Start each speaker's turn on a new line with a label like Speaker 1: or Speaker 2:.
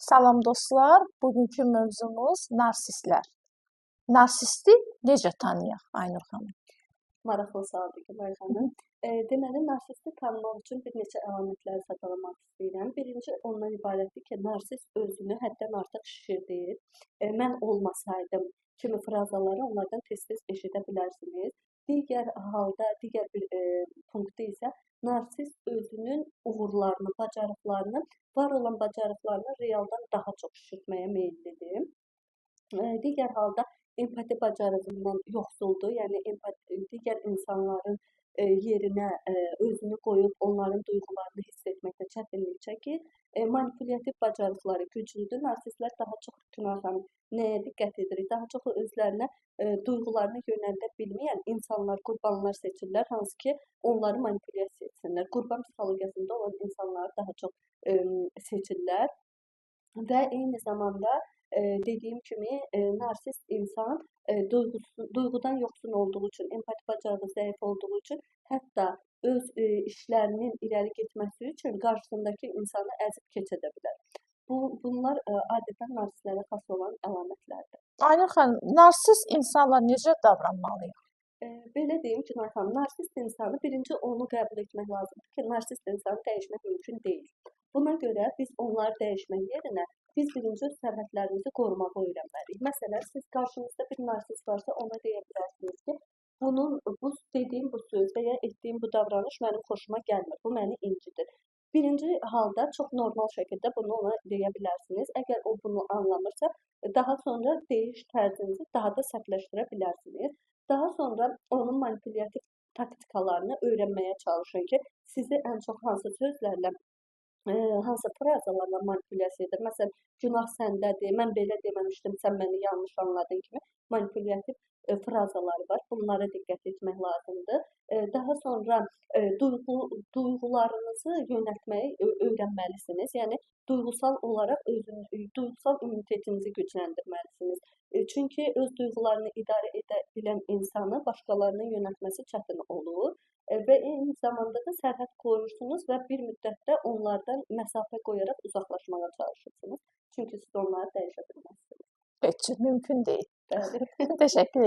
Speaker 1: Salam dostlar, bugünkü mövzumuz narsistlər. Narsisti necə tanıyaq, Aynur xanım?
Speaker 2: Maraqlı sualdır Günay xanım. Deməli, narsisti tanımaq üçün bir neçə əlamətləri sadalamaq istəyirəm. Birinci ondan ibarətdir ki, narsist özünü həddən artıq şişirdir. Mən olmasaydım kimi frazaları onlardan tez-tez eşidə bilərsiniz. Digər halda, digər bir punktda isə narsist özünün uğurlarını, bacarıqlarını, var olan bacarıqlarını realdan daha çox şişirtməyə meyillidir. Digər halda empati bacarığından yoxsuldur. Yəni digər insanların yerinə özünü qoyub onların duyğularını hiss etməkdə çətinlik çəkir. Manipulyattiv bacarıqları güclüdür. Narsistlər daha çox Günay xanım nəyə diqqət edirik? Daha çox özlərinə duyğularını yönəldə bilməyən insanlar, qurbanlar seçirlər, hansı ki, onları manipulyasiya etsinlər. Qurban psixologiyasında olan insanları daha çox seçirlər və eyni zamanda dediyim kimi narsist insan duyğudan yoxsun olduğu üçün, empati bacarığı zəif olduğu üçün, hətta öz işlərinin irəli getməsi üçün qarşısındakı insanı əzib keçə bilər. Bunlar adətən narsistlərə xas olan əlamətlərdir.
Speaker 1: Aynur xanım, narsist insanlar necə davranmalıyıq?
Speaker 2: Belə deyim ki, narsist insanı birinci onu qəbul etmək lazımdır ki, narsist insanı dəyişmək mümkün deyil. Buna görə biz onları dəyişmək yerinə biz birinci öz sərhədlərimizi qorumağı öyrənməliyik. Məsələn, siz qarşınızda bir narsist varsa ona deyə bilərsiniz ki, bu dediyim bu söz və ya etdiyim bu davranış mənim xoşuma gəlmir, bu məni incidir. Birinci halda çox normal şəkildə bunu ona deyə bilərsiniz. Əgər o bunu anlamırsa, daha sonra deyiş tərzinizi daha da sərtləşdirə bilərsiniz. Daha sonra onun manipulyattiv taktikalarını öyrənməyə çalışın ki, sizi ən çox hansı sözlərlə, hansı frazalarla manipulyasiya edir. Məsələn, günah səndədir, mən belə deməmişdim, sən məni yanlış anladın kimi manipulyattiv frazaları var. Bunlara diqqət etmək lazımdır. Daha sonra duyğularınızı yönəltməyi öyrənməlisiniz. Yəni duyğusal olaraq duyğusal immunitetinizi gücləndirməlisiniz. Çünki öz duyğularını idarə edə bilən insanı başqalarının yönəltməsi çətin olur və eyni zamanda da sərhəd qoyursunuz və bir müddətdə onlardan məsafə qoyaraq uzaqlaşmağa çalışırsınız. Çünki siz onları dəyişə bilməzsiniz.
Speaker 1: Heç mümkün deyil.
Speaker 2: Bəli.
Speaker 1: Təşəkkür edirəm.